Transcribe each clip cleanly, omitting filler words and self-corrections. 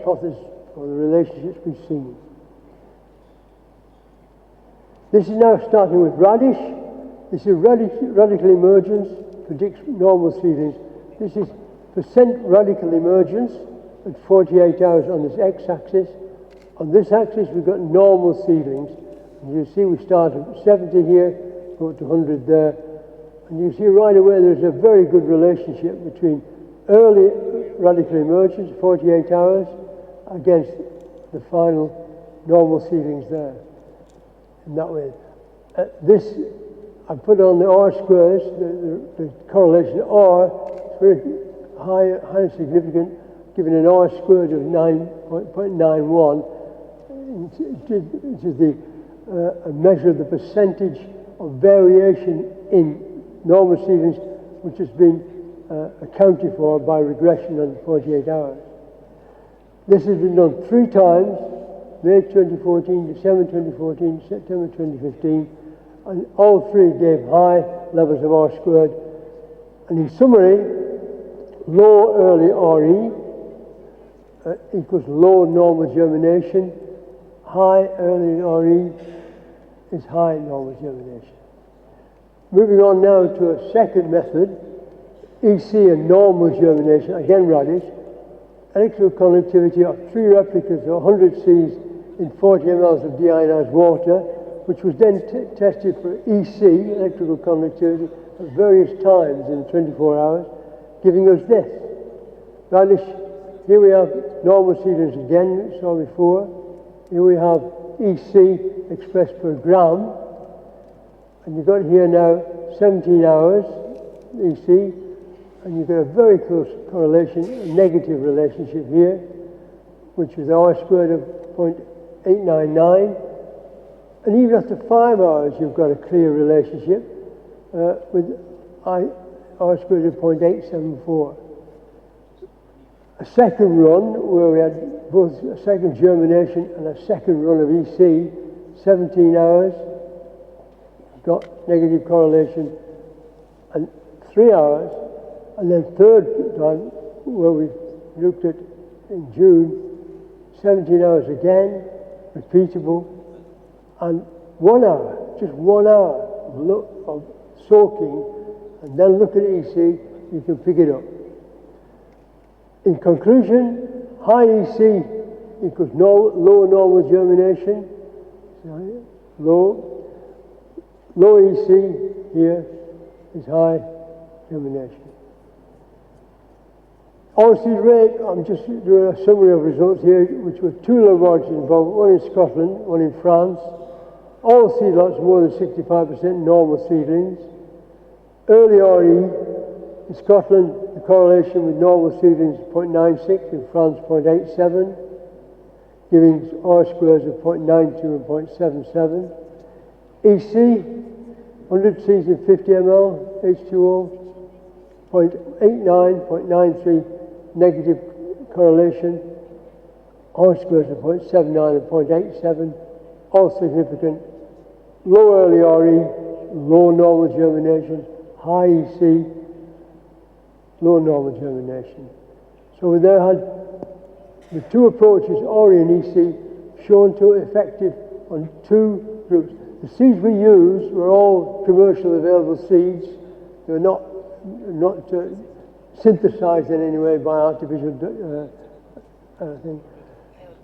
hypothesis for the relationships we've seen. This is now starting with radish. This is radical emergence, predicts normal seedlings. This is percent radical emergence at 48 hours on this x-axis. On this axis we've got normal seedlings. And you see we start at 70 here, go to 100 there. And you see right away there's a very good relationship between early radical emergence, 48 hours, against the final normal seedlings there. In that way. This, I put on the R-squares, the correlation R, is very highly significant, given an R-squared of 9.91, which is a measure of the percentage of variation in normal seedlings, which has been accounted for by regression on 48 hours. This has been done 3 times, May 2014, December 2014, September 2015, and all 3 gave high levels of R-squared. And in summary, low early RE equals low normal germination, high early RE is high normal germination. Moving on now to a second method, EC and normal germination, again radish, electrical conductivity of 3 replicas of 100 Cs in 40 mL of deionized water, which was then tested for EC, electrical conductivity, at various times in 24 hours, giving us this. Radish, here we have normal seedlings again, we saw before. Here we have EC expressed per gram. And you've got here now 17 hours EC, and you've got a very close correlation, a negative relationship here, which is R-squared of 0.899. And even after 5 hours, you've got a clear relationship with R-squared of 0.874. A second run, where we had both a second germination and a second run of EC, 17 hours, got negative correlation, and 3 hours, and then third time, where we looked at in June, 17 hours again, repeatable, and 1 hour, just 1 hour of soaking, and then look at EC, you can pick it up. In conclusion, high EC equals low normal germination, low EC here is high germination. All-seed rate, I'm just doing a summary of results here, which were 2 laboratories involved, one in Scotland, one in France. All seed lots more than 65% normal seedlings. Early RE, in Scotland, the correlation with normal seedlings is 0.96, in France 0.87, giving R-squares of 0.92 and 0.77. EC, 100 Cs in 50 ml, H2O, 0.89, 0.93, negative correlation, R-squares of 0.79 and 0.87, all significant. Low early RE, low normal germination, high EC, low normal germination. So we there had the 2 approaches, RE and EC, shown to effective on 2 groups. The seeds we used were all commercially available seeds. They were not synthesized in any way by artificial thing.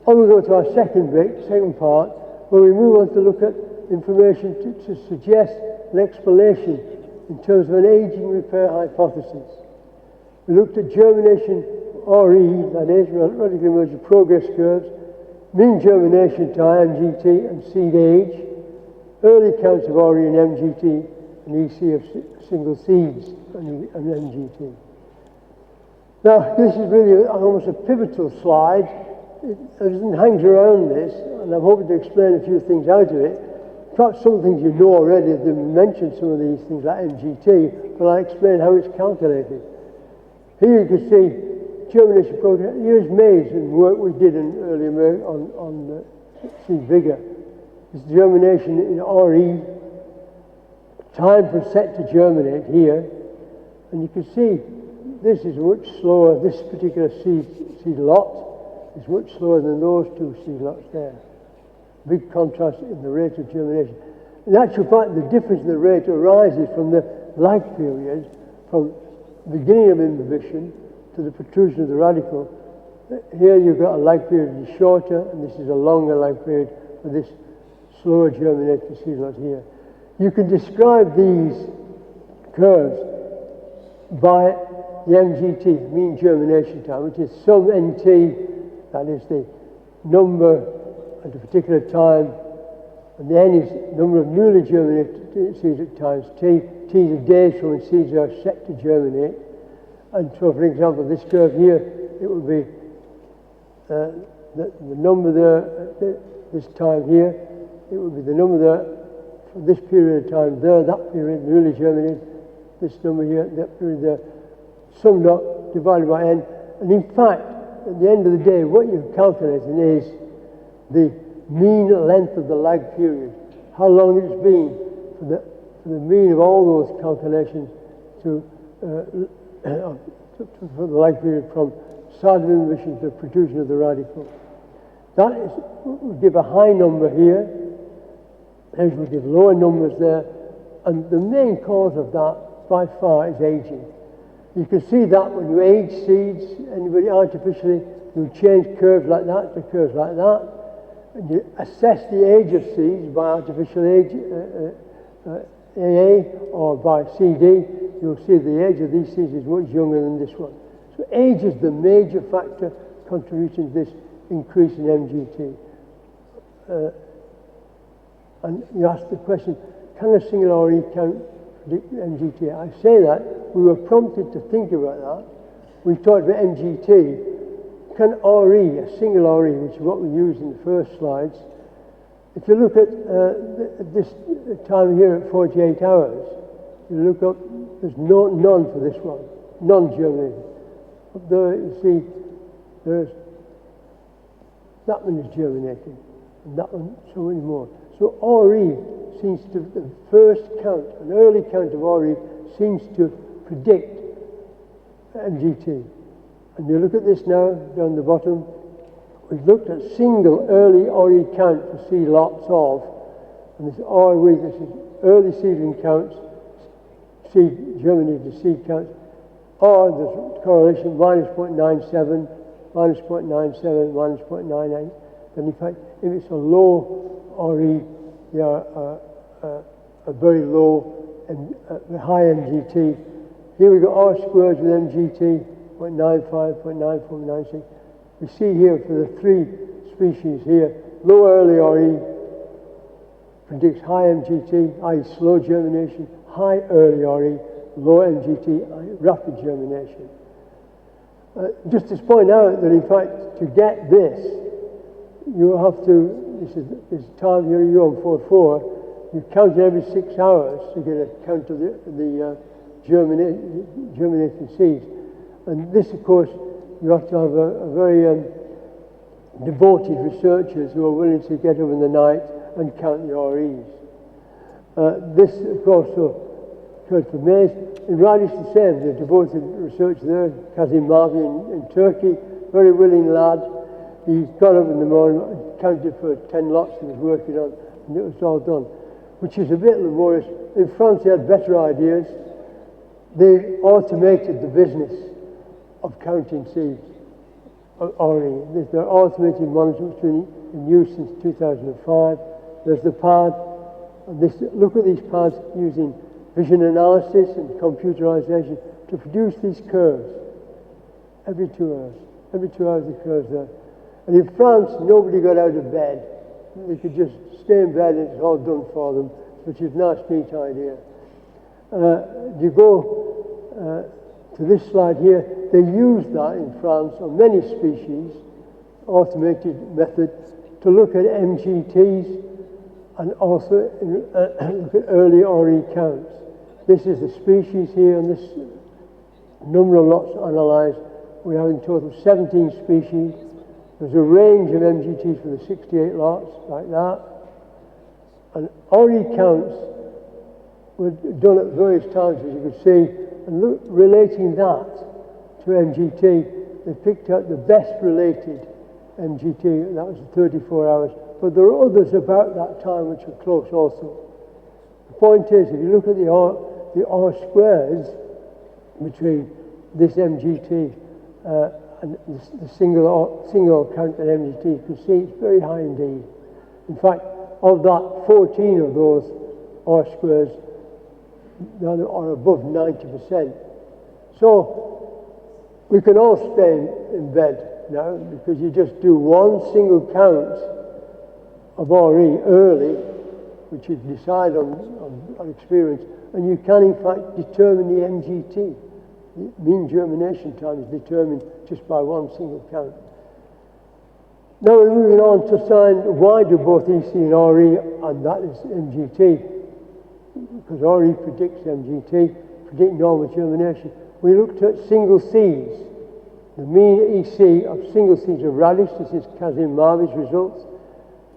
On we go to our second part, where we move on to look at information to suggest an explanation in terms of an aging repair hypothesis. We looked at germination RE, that is, radical emergent progress curves, mean germination time, MGT, and seed age, early counts of RE and MGT, and EC of single seeds and MGT. Now, this is really almost a pivotal slide. It hangs around this, and I'm hoping to explain a few things out of it. Perhaps some things you know already, they've mentioned some of these things like MGT, but I'll explain how it's calculated. Here you can see germination progress. Here's maize and work we did in early America on seed vigor. It's germination in RE, time for set to germinate here, and you can see this is much slower, this particular seed lot. is much slower than those two seed lots there. Big contrast in the rate of germination. In actual fact, the difference in the rate arises from the lag period, from the beginning of imbibition to the protrusion of the radicle. Here you've got a lag period that is shorter, and this is a longer lag period for this slower germinating seed lot here. You can describe these curves by the MGT, mean germination time, which is sum NT, that is the number at a particular time, and the N is number of newly germinated seeds at times T. T is the days from when seeds are set to germinate. And so, for example, this curve here, it would be the number there at this time here, it would be the number there for this period of time there, that period, newly germinated, this number here, that period there, summed up, divided by N. And in fact, at the end of the day, what you're calculating is the mean length of the lag period, how long it's been for the mean of all those calculations for the lag period from start of imbibition to the protrusion of the radicle. That is, would give a high number here, and would give lower numbers there, and the main cause of that by far is aging. You can see that when you age seeds, anybody artificially, you change curves like that to curves like that. And you assess the age of seeds by artificial age, AA, or by CD. You'll see the age of these seeds is much younger than this one. So age is the major factor contributing to this increase in MGT. And you ask the question, can a single RE count predict MGT? I say that, we were prompted to think about that. We talked about MGT. Can RE, a single RE, which is what we used in the first slides, if you look at this time here at 48 hours, you look up, there's none for this one, non-germinating. Up there you see there's, that one is germinating, and that one so many more. So RE seems to, the first count, an early count of RE seems to predict MGT. And you look at this now, down the bottom, we've looked at single early RE count for seed lots of, and this RE, this is early seedling counts, seed germinated seed counts, or there's correlation minus 0.97, minus 0.97, minus 0.98. Then in fact, if it's a low RE, they are a very low and high MGT. Here we got R squared with MGT. 0.95, 0.94, 0.96. We see here for the three species here, low early RE predicts high MGT, i.e. slow germination, high early RE, low MGT, i.e. rapid germination. Just to point out that in fact to get this, you have to, this time here, U144, you count it every 6 hours to get a count of the germinating seeds. And this, of course, you have to have a very devoted researchers who are willing to get up in the night and count the REs. This, of course, occurred for maize. In radish, the same. The devoted researcher there, Kazim Mavi in Turkey, very willing lad. He got up in the morning and counted for 10 lots he was working on, and it was all done, which is a bit laborious. In France, they had better ideas. They automated the business of counting seeds already. There are automated monitoring which have been in use since 2005. There's the pad. And this, look at these pads using vision analysis and computerization to produce these curves every 2 hours. Every 2 hours the curves there. And in France, nobody got out of bed. They could just stay in bed and it's all done for them, which is a nice, neat idea. You go to this slide here, they use that in France on many species, automated method, to look at MGTs and also look at early RE counts. This is the species here, and this number of lots analysed. We have in total 17 species. There's a range of MGTs for the 68 lots, like that. And RE counts were done at various times, as you can see, and relating that to MGT, they picked out the best related MGT, that was 34 hours. But there are others about that time which are close also. The point is, if you look at the R squares between this MGT and the single counted MGT, you can see it's very high indeed. In fact, of that, 14 of those R squares are above 90%. So we can all stay in bed now because you just do one single count of RE early, which you decide on experience, and you can in fact determine the MGT. The mean germination time is determined just by one single count. Now we're moving on to find why do both EC and RE, and that is MGT, because RE predicts MGT, predict normal germination. We looked at single seeds. The mean EC of single seeds of radish, this is Kazim Marvi's results,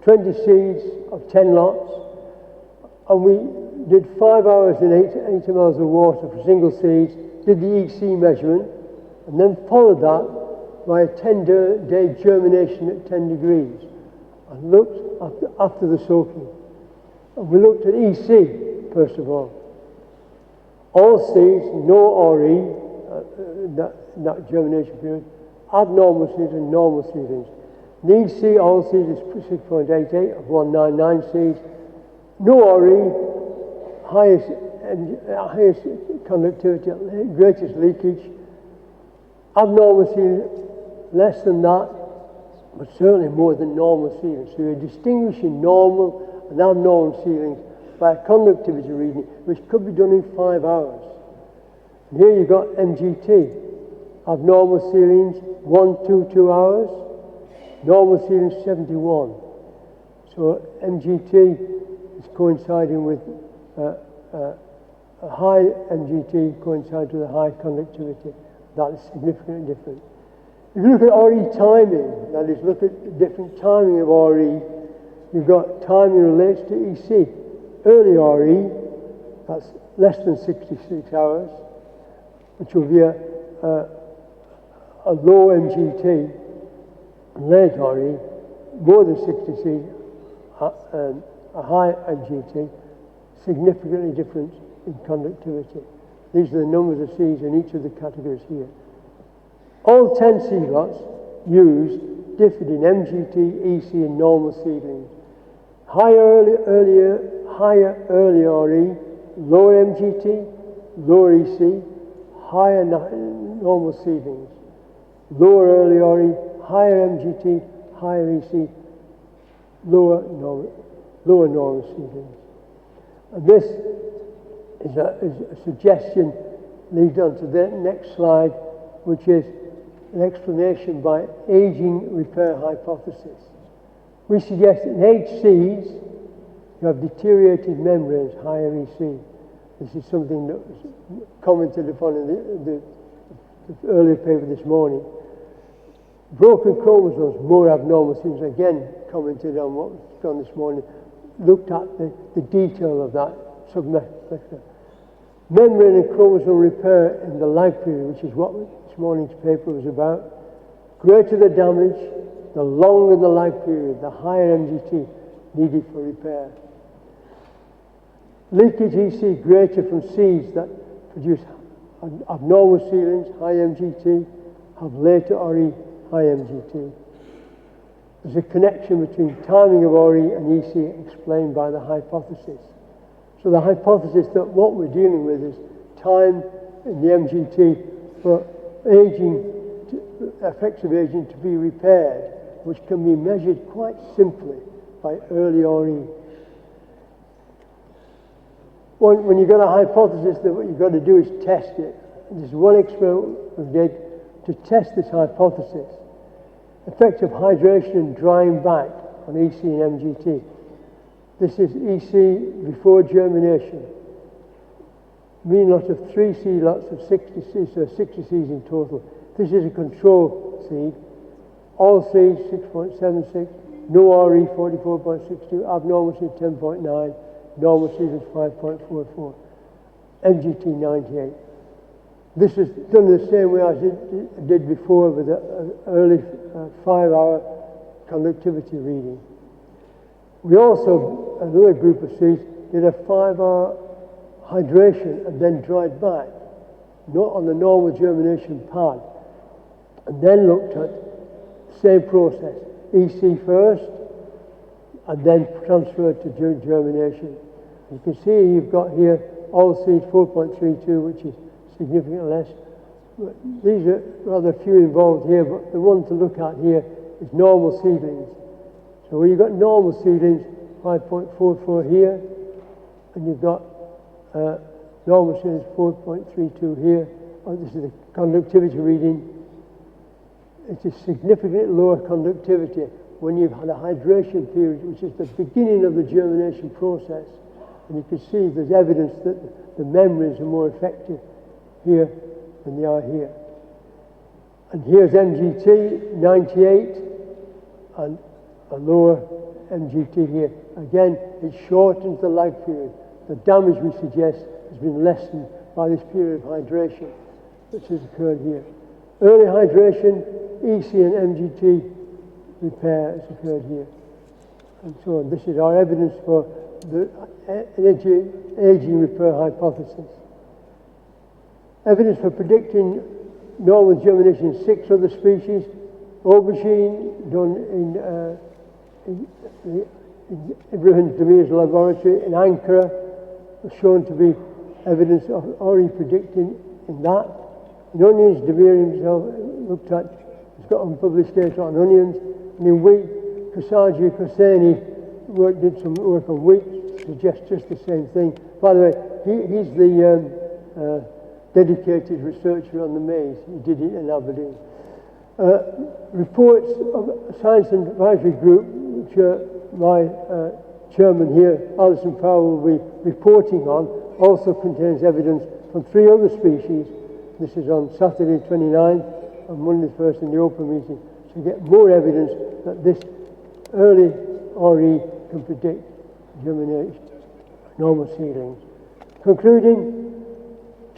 20 seeds of 10 lots, and we did 5 hours in 8 mLs of water for single seeds, did the EC measurement, and then followed that by a 10-day germination at 10 degrees, and looked after the soaking. And we looked at EC, first of all. All seeds, no RE, that germination period, abnormal seeds and normal seedlings. The EC, all seeds is 6.88 of 199 seeds. No RE, highest conductivity, greatest leakage. Abnormal seedlings, less than that, but certainly more than normal seedlings. So you're distinguishing normal and abnormal seedlings by a conductivity reading, which could be done in 5 hours. And here you've got MGT. Abnormal seedlings, 122 hours. Normal seedlings, 71. So MGT is coinciding with a high MGT coincides with a high conductivity. That is significantly different. If you look at RE timing, that is, look at the different timing of RE, you've got timing relates to EC. Early RE, that's less than 66 hours, which will be a low MGT. Late RE, more than 66, a high MGT, significantly different in conductivity. These are the numbers of seeds in each of the categories here. All 10 seed lots used differed in MGT, EC and normal seedlings. Higher early RE, lower MGT, lower EC, higher normal seedlings. Lower early RE, higher MGT, higher EC, lower normal seedlings. And this is a suggestion leads on to the next slide, which is an explanation by aging repair hypothesis. We suggest in aged seeds, you have deteriorated membranes, higher EC. This is something that was commented upon in the earlier paper this morning. Broken chromosomes, more abnormal seeds, again commented on what was done this morning, looked at the detail of that submethod. Membrane and chromosome repair in the lag period, which is what this morning's paper was about. Greater the damage, the longer the lag period, the higher MGT needed for repair. Leakage EC greater from seeds that produce abnormal seedlings, high MGT, have later RE, high MGT. There's a connection between timing of RE and EC explained by the hypothesis. So the hypothesis that what we're dealing with is time in the MGT for aging, effects of aging to be repaired, which can be measured quite simply by early RE. When you've got a hypothesis, that what you've got to do is test it. And this is one experiment we did to test this hypothesis. Effect of hydration and drying back on EC and MGT. This is EC before germination. Mean lot of 3 seed lots of 60 seeds, so 60 seeds in total. This is a control seed. All seeds 6.76, no RE 44.62, abnormal seed 10.9, normal seed is 5.44, MGT 98. This is done the same way as it did before with an early 5-hour conductivity reading. We also, another group of seeds, did a 5-hour hydration and then dried back, not on the normal germination pad, and then looked at the same process, EC first, and then transferred to germination. You can see you've got here all seeds 4.32, which is significantly less. These are rather few involved here, but the one to look at here is normal seedlings. So when you've got normal seedlings, 5.44 here, and you've got normal seedlings 4.32 here. Oh, this is the conductivity reading. It is significantly lower conductivity when you've had a hydration period, which is the beginning of the germination process. And you can see there's evidence that the membranes are more effective here than they are here. And here's MGT, 98, and a lower MGT here. Again, it shortens the lag period. The damage, we suggest, has been lessened by this period of hydration, which has occurred here. Early hydration, EC and MGT repair has occurred here. And so on. This is our evidence for the aging repair hypothesis. Evidence for predicting normal germination in 6 other species. Aubergine, done in Ibrahim Demir's laboratory in Ankara, was shown to be evidence of already predicting in that. In onions, Demir himself looked at, he's got unpublished data on onions. And in wheat, Kasagi Koseni did some work on wheat, suggests just the same thing. By the way, he's the dedicated researcher on the maize. He did it in Aberdeen. Reports of a Science and Advisory Group, which my chairman here, Alison Powell, will be reporting on, also contains evidence from 3 other species. This is on Saturday 29th and Monday 1st in the open meeting. So you get more evidence that this early RE can predict germination, normal seedlings. Concluding,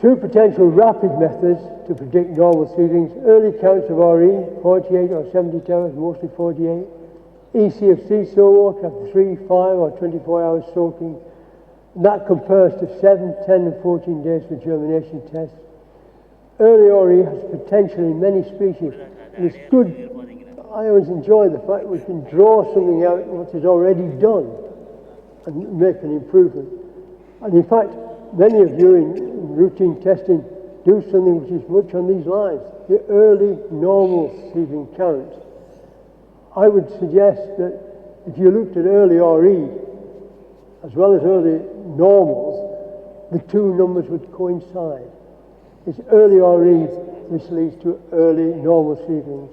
2 potential rapid methods to predict normal seedlings. Early counts of RE, 48 or 70 hours, mostly 48. EC of sea soak after 3, 5 or 24 hours soaking. And that compares to 7, 10 and 14 days for germination tests. Early RE has potential in many species. And it's good, I always enjoy the fact we can draw something out what is already done and make an improvement. And in fact, many of you in routine testing do something which is much on these lines, the early normal seedling count. I would suggest that if you looked at early RE as well as early normals, the 2 numbers would coincide. It's early RE which leads to early normal seedlings.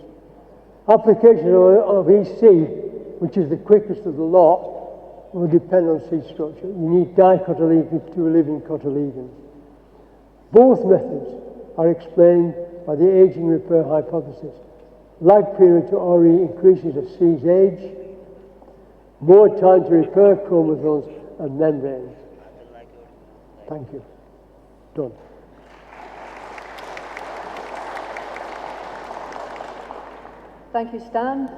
Application of EC, which is the quickest of the lot, will depend on seed structure. You need dicotyledons to living cotyledons. Both methods are explained by the aging repair hypothesis. Lag period to RE increases as seeds age, more time to repair chromosomes and membranes. Thank you. Done. Thank you, Stan.